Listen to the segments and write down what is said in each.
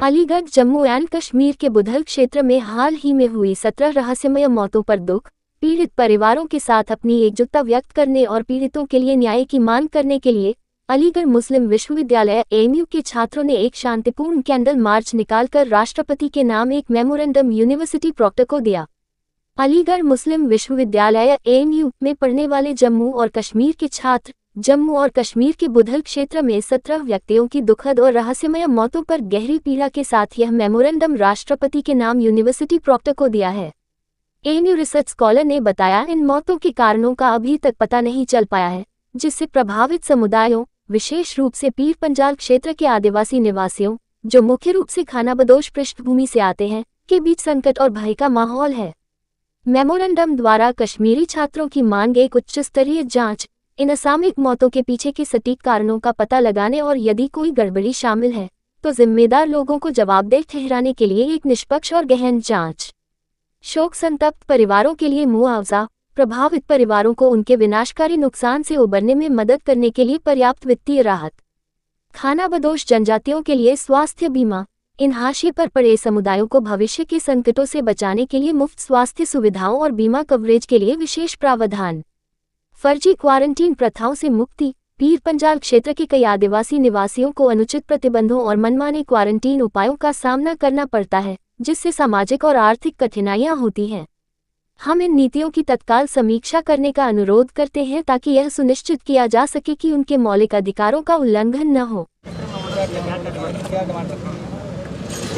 Aligarh Jammu and Kashmir के बुधल क्षेत्र में हाल ही में हुई 17 रहस्यमय मौतों पर दुख पीड़ित परिवारों के साथ अपनी एकजुटता व्यक्त करने और पीड़ितों के लिए न्याय की मांग करने के लिए अलीगढ़ मुस्लिम विश्वविद्यालय एएमयू के छात्रों ने एक शांतिपूर्ण कैंडल मार्च निकालकर राष्ट्रपति के नाम एक मेमोरेंडम यूनिवर्सिटी प्रॉक्टर को दिया। अलीगढ़ मुस्लिम विश्वविद्यालय एएमयू में पढ़ने वाले जम्मू और कश्मीर के छात्र जम्मू और कश्मीर के बुधल क्षेत्र में 17 व्यक्तियों की दुखद और रहस्यमय मौतों पर गहरी पीड़ा के साथ यह मेमोरेंडम राष्ट्रपति के नाम यूनिवर्सिटी प्रॉक्टर को दिया है। एएमयू रिसर्च स्कॉलर ने बताया, इन मौतों के कारणों का अभी तक पता नहीं चल पाया है, जिससे प्रभावित समुदायों, विशेष रूप से पीर पंजाल क्षेत्र के आदिवासी निवासियों, जो मुख्य रूप से खानाबदोश पृष्ठभूमि से आते हैं, के बीच संकट और भय का माहौल है। मेमोरेंडम द्वारा कश्मीरी छात्रों की मांग एक उच्च स्तरीय जांच, इन असामयिक मौतों के पीछे के सटीक कारणों का पता लगाने और यदि कोई गड़बड़ी शामिल है तो जिम्मेदार लोगों को जवाबदेह ठहराने के लिए एक निष्पक्ष और गहन जांच। शोक संतप्त परिवारों के लिए मुआवजा, प्रभावित परिवारों को उनके विनाशकारी नुकसान से उबरने में मदद करने के लिए पर्याप्त वित्तीय राहत, खानाबदोश जनजातियों के लिए स्वास्थ्य बीमा, इन हाशिए पर पड़े समुदायों को भविष्य के संकटों से बचाने के लिए मुफ्त स्वास्थ्य सुविधाओं और बीमा कवरेज के लिए विशेष प्रावधान, फर्जी क्वारंटीन प्रथाओं से मुक्ति। पीर पंजाल क्षेत्र के कई आदिवासी निवासियों को अनुचित प्रतिबंधों और मनमाने क्वारंटीन उपायों का सामना करना पड़ता है, जिससे सामाजिक और आर्थिक कठिनाइयां होती हैं। हम इन नीतियों की तत्काल समीक्षा करने का अनुरोध करते हैं ताकि यह सुनिश्चित किया जा सके कि उनके मौलिक अधिकारों का उल्लंघन न हो।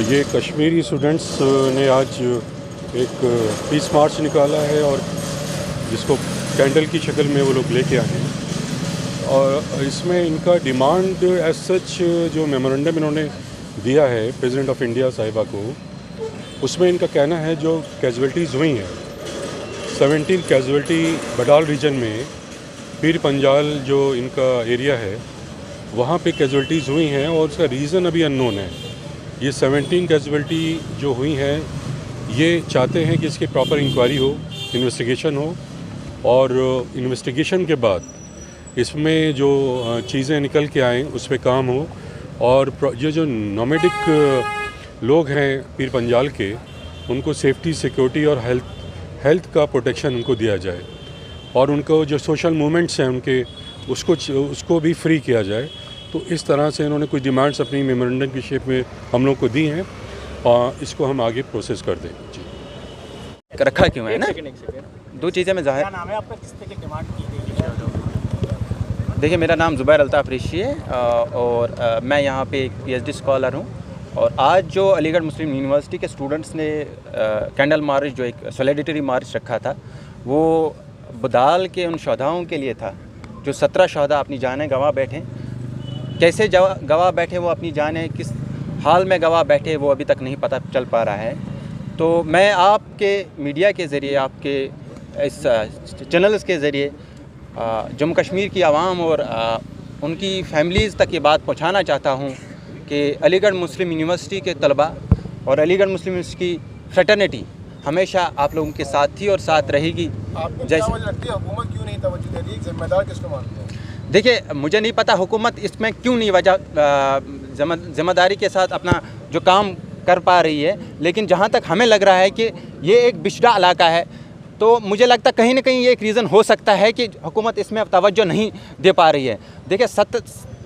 ये कश्मीरी स्टूडेंट्स ने आज एक पीस मार्च निकाला है और जिसको कैंडल की शक्ल में वो लोग लेके आए हैं और इसमें इनका डिमांड एज सच जो मेमोरेंडम इन्होंने दिया है प्रेसिडेंट ऑफ इंडिया साहिबा को, उसमें इनका कहना है जो कैजुअल्टीज़ हुई हैं 17 कैजुअल्टी बडाल रीजन में, पीर पंजाल जो इनका एरिया है वहाँ पे कैजुअल्टीज़ हुई हैं और उसका रीज़न अभी अननोन है। ये 17 कैजुअल्टी जो हुई हैं ये चाहते हैं कि इसकी प्रॉपर इंक्वायरी हो, इन्वेस्टिगेशन हो और इन्वेस्टिगेशन के बाद इसमें जो चीज़ें निकल के आएँ उस पर काम हो और ये जो नॉमेडिक लोग हैं पीर पंजाल के, उनको सेफ्टी, सिक्योरिटी और हेल्थ का प्रोटेक्शन उनको दिया जाए और उनको जो सोशल मूवमेंट्स हैं उनके उसको भी फ्री किया जाए। तो इस तरह से इन्होंने कुछ डिमांड्स अपनी मेमोरेंडम की शेप में हम लोग को दी हैं और इसको हम आगे प्रोसेस कर दें। जी रखा क्यों है ना, दो चीज़ें में ज़ाहिर। क्या नाम है आपका, किस तरह की डिमांड की गई? देखिए, मेरा नाम ज़ुबैर अल्ताफ़ ऋषि है और मैं यहाँ पे एक पीएचडी स्कॉलर हूँ और आज जो अलीगढ़ मुस्लिम यूनिवर्सिटी के स्टूडेंट्स ने कैंडल मार्च, जो एक सॉलिडेरिटी मार्च रखा था, वो बुधाल के उन शहदाओं के लिए था जो 17 शहदा अपनी जानें गंवा बैठे। कैसे गंवा बैठे वो अपनी जानें, किस हाल में गंवा बैठे वो अभी तक नहीं पता चल पा रहा है। तो मैं आपके मीडिया के ज़रिए, आपके इस चैनल्स के ज़रिए जम्मू कश्मीर की आवाम और उनकी फैमिलीज़ तक ये बात पहुंचाना चाहता हूं कि अलीगढ़ मुस्लिम यूनिवर्सिटी के तलबा और अलीगढ़ मुस्लिम यूनिवर्सिटी की फ्रेटर्निटी हमेशा आप लोगों के साथ थी और साथ रहेगी। जैसे हुकूमत क्यों नहीं तवज्जो दे रही, जिम्मेदार किसको मानते हैं? देखिए, मुझे नहीं पता हुकूमत इसमें क्यों नहीं जिम्मेदारी के साथ अपना जो काम कर पा रही है, लेकिन जहाँ तक हमें लग रहा है कि ये एक बिछड़ा इलाका है, तो मुझे लगता है कहीं ना कहीं ये एक रीज़न हो सकता है कि हुकूमत इसमें अब तवज्जो नहीं दे पा रही है। देखिए,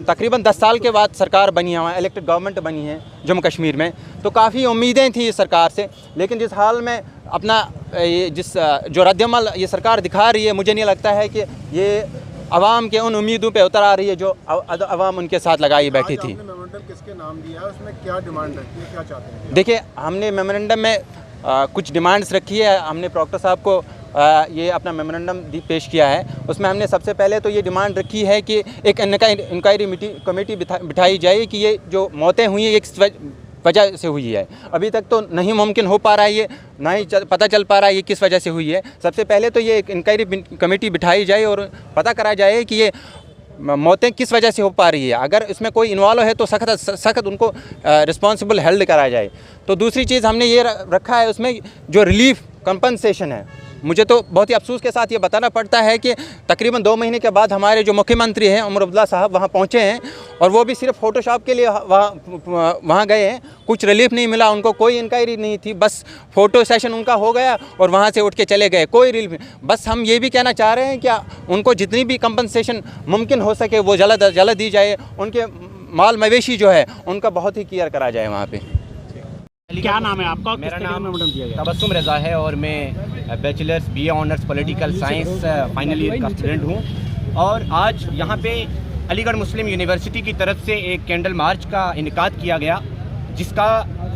तकरीबन 10 साल के बाद सरकार बनी है, वहाँ इलेक्टेड गवर्नमेंट बनी है जम्मू कश्मीर में, तो काफ़ी उम्मीदें थी इस सरकार से, लेकिन जिस हाल में अपना जो रद्दअमल ये सरकार दिखा रही है, मुझे नहीं लगता है कि ये आवाम के उन उम्मीदों पे उतर आ रही है जो आवाम उनके साथ लगाई बैठी थी। मेमोरेंडम किसके नाम दिया है, उसमें क्या डिमांड रखी है, क्या चाहते हैं? देखिए, हमने मेमोरेंडम में कुछ डिमांड्स रखी है। हमने प्रॉक्टर साहब को ये अपना मेमोरेंडम पेश किया है। उसमें हमने सबसे पहले तो ये डिमांड रखी है कि एक इंक्वायरी कमेटी बिठाई जाए कि ये जो मौतें हुई हैं ये वजह से हुई है। अभी तक तो नहीं मुमकिन हो पा रहा है, ये ना ही पता चल पा रहा है ये किस वजह से हुई है। सबसे पहले तो ये एक इंक्वायरी कमेटी बिठाई जाए और पता करा जाए कि ये मौतें किस वजह से हो पा रही है। अगर इसमें कोई इन्वॉल्व है तो सख्त उनको रिस्पॉन्सिबल हेल्ड कराया जाए। तो दूसरी चीज़ हमने ये रखा है, उसमें जो रिलीफ कंपनसेशन है मुझे तो बहुत ही अफसोस के साथ ये बताना पड़ता है कि तकरीबन 2 महीने के बाद हमारे जो मुख्यमंत्री हैं उमर अब्दुल्ला साहब वहाँ पहुँचे हैं और वो भी सिर्फ फ़ोटोशॉप के लिए वहाँ गए हैं। कुछ रिलीफ नहीं मिला उनको, कोई इंक्वायरी नहीं थी, बस फ़ोटो सेशन उनका हो गया और वहाँ से उठ के चले गए, कोई रिलीफ। बस हम ये भी कहना चाह रहे हैं कि उनको जितनी भी कंपनसेशन मुमकिन हो सके वो जल्द दी जाए, उनके माल मवेशी जो है उनका बहुत ही केयर करा जाए वहाँ पे। क्या नाम है आपका? मेरा नाम तबस्सुम रज़ा है और मैं bachelors BA honours political science final year का स्टूडेंट हूँ। और आज यहाँ पे अलीगढ़ मुस्लिम यूनिवर्सिटी की तरफ से एक कैंडल मार्च का इनेकाद किया गया, जिसका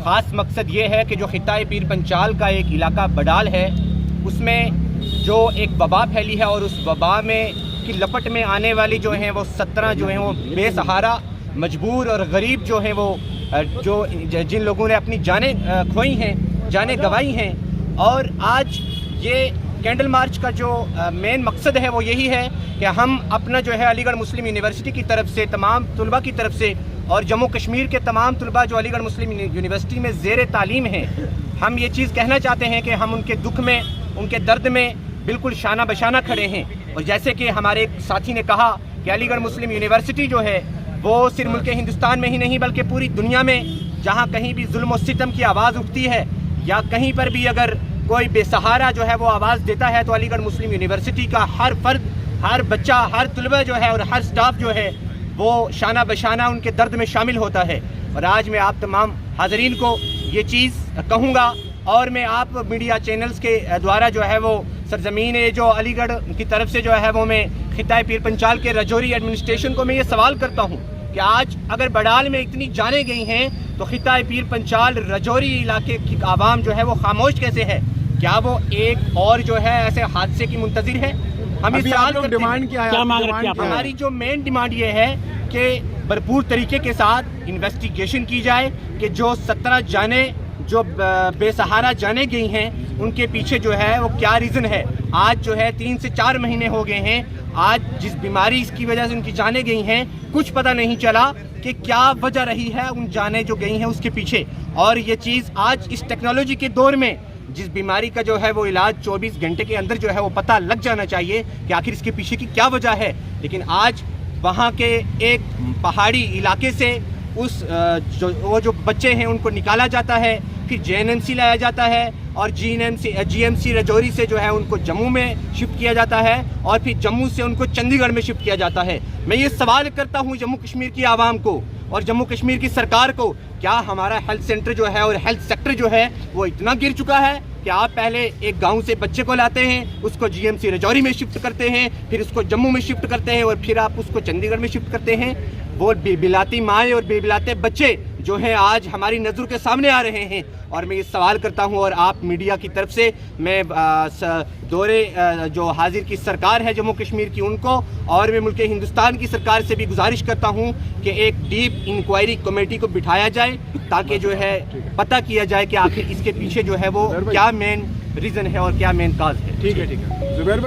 ख़ास मकसद ये है कि जो खित्ता पीर पंचाल का एक इलाका बडाल है उसमें जो एक वबा फैली है और उस वबा में की लपट में आने वाली जो हैं वो 17 जो हैं वो बेसहारा, मजबूर और गरीब जो हैं वो जिन लोगों ने अपनी जानें खोई हैं, जानें गंवाई हैं। और आज ये कैंडल मार्च का जो मेन मकसद है वो यही है कि हम अपना जो है अलीगढ़ मुस्लिम यूनिवर्सिटी की तरफ से तमाम तुलबा की तरफ से और जम्मू कश्मीर के तमाम तुलबा जो अलीगढ़ मुस्लिम यूनिवर्सिटी में ज़ेर तालीम हैं, हम ये चीज़ कहना चाहते हैं कि हम उनके दुख में, उनके दर्द में बिल्कुल शाना बशाना खड़े हैं। और जैसे कि हमारे एक साथी ने कहा कि अलीगढ़ मुस्लिम यूनिवर्सिटी जो है वो सिर्फ मुल्क हिंदुस्तान में ही नहीं बल्कि पूरी दुनिया में जहाँ कहीं भी जुल्म और सितम की आवाज़ उठती है या कहीं पर भी अगर कोई बेसहारा जो है वो आवाज़ देता है तो अलीगढ़ मुस्लिम यूनिवर्सिटी का हर फर्द, हर बच्चा, हर तुलबा जो है और हर स्टाफ जो है वो शाना बशाना उनके दर्द में शामिल होता है। और आज मैं आप तमाम हाज़रीन को ये चीज़ कहूँगा और मैं आप मीडिया चैनल्स के द्वारा जो है वो सरजमीन जो अलीगढ़ की तरफ से जो है वो मैं खित्ता पीर पंचाल के रजौरी एडमिनिस्ट्रेशन को मैं ये सवाल करता हूँ कि आज अगर बडाल में इतनी जाने गई हैं तो खित्ता पीर पंचाल रजौरी इलाके की आवाम जो है वो खामोश कैसे है? क्या वो एक और जो है ऐसे हादसे की मुंतजिर है? हम इस सवाल को डिमांड क्या है? क्या मांग रखी है आपने? हमारी जो मेन डिमांड ये है कि भरपूर तरीके के साथ इन्वेस्टिगेशन की जाए कि जो 17 जाने जो बेसहारा जाने गई हैं उनके पीछे जो है वो क्या रीज़न है। आज जो है 3 से 4 महीने हो गए हैं, आज जिस बीमारी इसकी वजह से उनकी जाने गई हैं कुछ पता नहीं चला कि क्या वजह रही है उन जाने जो गई हैं उसके पीछे। और ये चीज़ आज इस टेक्नोलॉजी के दौर में जिस बीमारी का जो है वो इलाज 24 घंटे के अंदर जो है वो पता लग जाना चाहिए कि आखिर इसके पीछे की क्या वजह है। लेकिन आज वहाँ के एक पहाड़ी इलाके से वो जो बच्चे हैं उनको निकाला जाता है, फिर JNMC लाया जाता है और GMC रजौरी से जो है उनको जम्मू में शिफ्ट किया जाता है और फिर जम्मू से उनको चंडीगढ़ में शिफ्ट किया जाता है। मैं ये सवाल करता हूँ जम्मू कश्मीर की आवाम को और जम्मू कश्मीर की सरकार को, क्या हमारा हेल्थ सेंटर जो है और हेल्थ सेक्टर जो है वो इतना गिर चुका है कि आप पहले एक गांव से बच्चे को लाते हैं, उसको GMC रजौरी में शिफ्ट करते हैं, फिर उसको जम्मू में शिफ्ट करते हैं और फिर आप उसको चंडीगढ़ में शिफ्ट करते हैं। वो बेबिलाती माएँ और बेबिलाते बच्चे जो हैं आज हमारी नज़रों के सामने आ रहे हैं। और मैं ये सवाल करता हूं और आप मीडिया की तरफ से मैं दौरे जो हाजिर की सरकार है जम्मू कश्मीर की उनको और मैं मुल्क हिंदुस्तान की सरकार से भी गुजारिश करता हूं कि एक डीप इंक्वायरी कमेटी को बिठाया जाए ताकि जो है पता किया जाए कि आखिर इसके पीछे जो है वो क्या मेन रीज़न है और क्या मेन काज है। ठीक है जुबैर भाई।